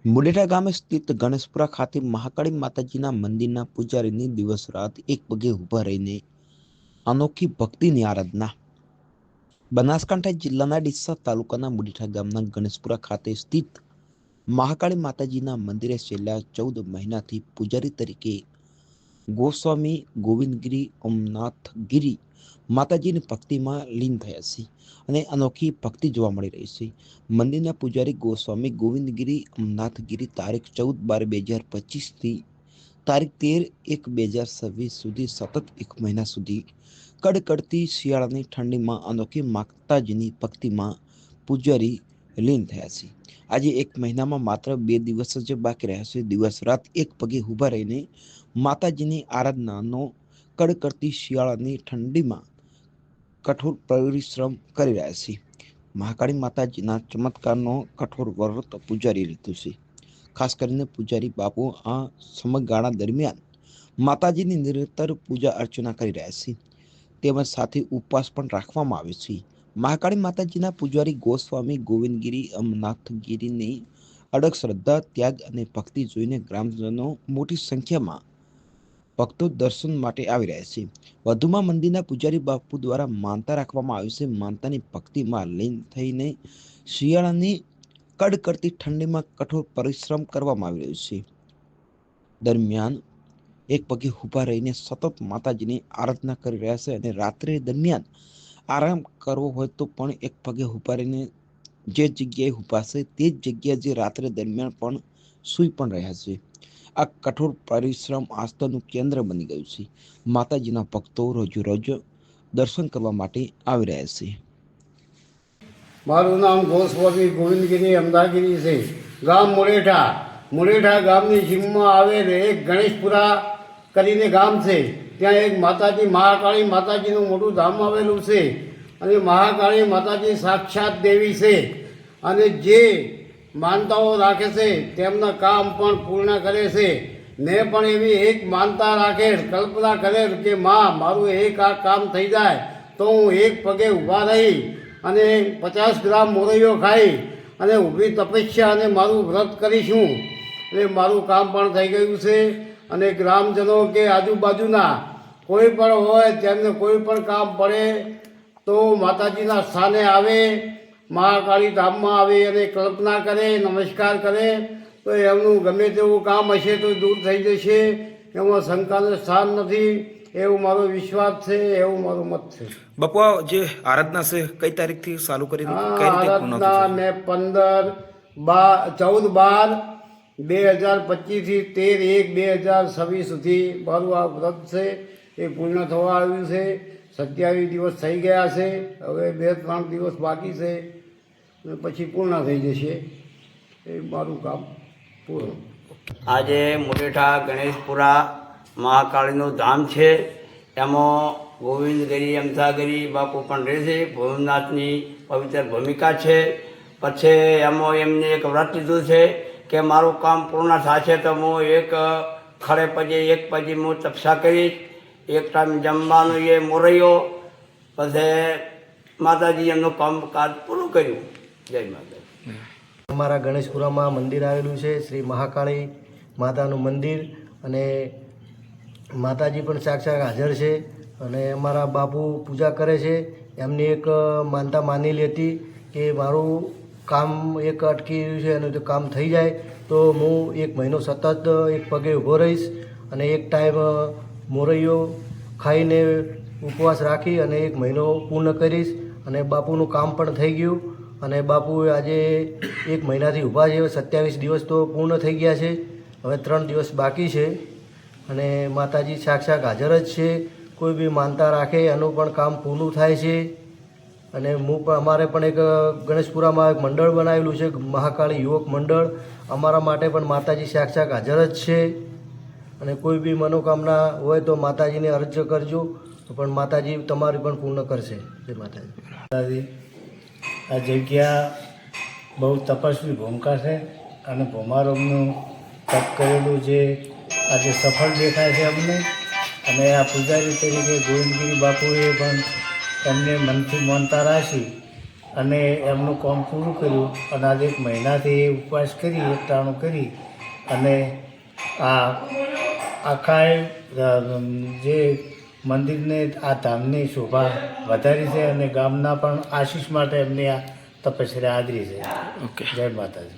મુડેઠા ગામે સ્થિત ગણેશપુરા ખાતે મહાકાળી માતાજીના મંદિરના પૂજારીની દિવસ રાત એક પગે ઊભા રહીને અનોખી ભક્તિની આરાધના. બનાસકાંઠા જિલ્લાના ડીસા તાલુકાના મુડેઠા ગામના ગણેશપુરા ખાતે સ્થિત મહાકાળી માતાજીના મંદિરે છેલ્લા 14 મહિનાથી પૂજારી તરીકે ગોસ્વામી ગોવિંદગીરી અમનાથગીરી માતાજીની ભક્તિમાં લીન થયા છે અને અનોખી ભક્તિ જોવા મળી રહી છે. મંદિરના પૂજારી ગોસ્વામી ગોવિંદગીરી અમનાથગીરી તારીખ 14/12/2025 થી તારીખ 13/1/2026 સુધી સતત એક મહિના સુધી કડકડતી શિયાળાની ઠંડીમાં અનોખી માતાજીની ભક્તિમાં પૂજારી લીન થયા છે. આજે એક મહિનામાં માત્ર 2 દિવસ જ બાકી રહ્યા છે. દિવસ રાત એક પગે ઊભા રહીને માતાજીની આરાધનાનો કડકડતી શિયાળાની ઠંડીમાં કઠોર પરિશ્રમ કરી રહ્યા છે. મહાકાળી માતાજીના ચમત્કારનો કઠોર વ્રત પૂજારી લીધું છે. ખાસ કરીને પૂજારી બાપુ આ સમયગાળા દરમિયાન માતાજીની નિરંતર પૂજા અર્ચના કરી રહ્યા છે. તેમજ સાથે ઉપવાસ પણ રાખવામાં આવે છે. મહાકાળી માતાજીના પૂજારી ગોસ્વામી ગોવિંદગીરી અમનાથગીરીની અડગ શ્રદ્ધા, ત્યાગ અને ભક્તિ જોઈને ગ્રામજનો મોટી સંખ્યામાં ભક્તો દર્શન માટે આવી રહ્યા છે. વધુમાં મંદિરના પૂજારી બાપુ દ્વારા માનતા રાખવામાં આવી છે. માનતાની ભક્તિમાં લીન થઈને શિયાળાની કડકડતી ઠંડીમાં કઠોર પરિશ્રમ કરવામાં આવી રહ્યો છે. દરમિયાન એક પગે ઊભા રહીને સતત માતાજીની આરાધના કરી રહ્યા છે અને રાત્રે દરમિયાન આરામ કરવો હોય તો પણ એક પગે ઊભા રહીને જે જગ્યાએ ઊભા છે તે જ જગ્યાએ જે રાત્રે દરમિયાન પણ સૂઈ પણ રહ્યા છે. આ કઠોર પરિશ્રમ આસ્થાનું કેન્દ્ર બની ગયું છે. માતાજીના ભક્તો રોજ રોજ દર્શન કરવા માટે આવી રહ્યા છે. મારું નામ ગોસ્વામી ગોવિંદગીરી અમદાગીરી છે. ગામ મુડેઠા. મુડેઠા ગામની સીમમાં આવેલ એક ગણેશપુરા કરીને ગામ છે. ત્યાં એક માતાજી મહાકાળી માતાજીનું મોટું ધામ આવેલું છે અને મહાકાળી માતાજી સાક્ષાત દેવી છે અને જે માનતાઓ રાખે છે તેમના કામ પણ પૂર્ણ કરે છે. મેં પણ એવી એક માનતા રાખેલ, કલ્પના કરેલ કે માં મારું એક આ કામ થઈ જાય તો હું એક પગે ઊભા રહી અને 50 ગ્રામ મોરૈયો ખાઈ અને ઊભી તપસ્યા અને મારું વ્રત કરીશું. અને મારું કામ પણ થઈ ગયું છે. અને ગ્રામજનો કે આજુબાજુના કોઈ પણ હોય તેમને કોઈ પણ કામ પડે તો માતાજીના સ્થાને આવે, મહાકાળી ધામમાં આવે અને કલ્પના કરે, નમસ્કાર કરે તો એમનું ગમે તેવું કામ હશે તો દૂર થઈ જશે. એમાં શંકાનું સ્થાન નથી, એવું મારો વિશ્વાસ છે, એવું મારું મત છે. બપુઆ જે આરાધના છે કઈ તારીખથી ચાલુ કરી કઈ રીતે પૂર્ણ આરાધના મેં 15/12/2025 થી 13/1/2026 સુધી મારું આ વ્રત છે એ પૂર્ણ થવા આવ્યું છે. 27 દિવસ થઈ ગયા છે. હવે 2-3 દિવસ બાકી છે પછી પૂર્ણ થઈ જશે. એ મારું કામ પૂરું. આજે મુડેઠા ગણેશપુરા મહાકાળીનું ધામ છે. એમાં ગોવિંદગીરી અમથાગીરી બાપુ પણ રહે છે. ભોમનાથની પવિત્ર ભૂમિકા છે. પછી એમાં એમને એક વ્રત લીધું છે કે મારું કામ પૂર્ણ થશે તો હું એક ખડે પગે એક પગે હું તપસ્યા કરીશ, એક ટાઈમ જમવાનું એ મોરૈયો. પછી માતાજી એમનું કામકાજ પૂરું કર્યું. જય માતાજી. અમારા ગણેશપુરામાં મંદિર આવેલું છે, શ્રી મહાકાળી માતાનું મંદિર, અને માતાજી પણ સાક્ષાત હાજર છે અને અમારા બાપુ પૂજા કરે છે. એમની એક માનતા માનેલી હતી કે મારું કામ એક અટકી રહ્યું છે અને જો કામ થઈ જાય તો હું 1 મહિનો સતત એક પગે ઊભો રહીશ અને એક ટાઈમ મોરૈયો ખાઈને ઉપવાસ રાખી અને 1 મહિનો પૂર્ણ કરીશ. અને બાપુનું કામ પણ થઈ ગયું અને બાપુ આજે 1 મહિનાથી ઊભા છે. 27 દિવસ તો પૂર્ણ થઈ ગયા છે, હવે 3 દિવસ બાકી છે અને માતાજી સાક્ષાત હાજર જ છે. કોઈ બી માનતા રાખે એનું પણ કામ પૂરું થાય છે. અને અમારે પણ એક ગણેશપુરામાં એક મંડળ બનાવેલું છે, મહાકાળી યુવક મંડળ. અમારા માટે પણ માતાજી સાક્ષાત હાજર જ છે અને કોઈ બી મનોકામના હોય તો માતાજીને અરજ કરજો, પણ માતાજી તમારી પણ પૂર્ણ કરશે. જય માતાજી. આ જગ્યા બહુ તપસ્વી ભૂમિકા છે અને ભોમારોમનું તપ કરેલું જે આજે સફળ દેખાય છે અમને. અને આ પૂજારી તરીકે ગોવિંદગીરી બાપુએ પણ એમને મનથી માનતા રાખી અને એમનું કામ પૂરું કર્યું અને આજે 1 મહિનાથી ઉપવાસ કરી એકટાણું કરી અને આ આખા જે મંદિરને આ ધામની શોભા વધારી છે અને ગામના પણ આશીષ માટે એમની આ તપસ્યા આદરી છે. ઓકે. જય માતાજી.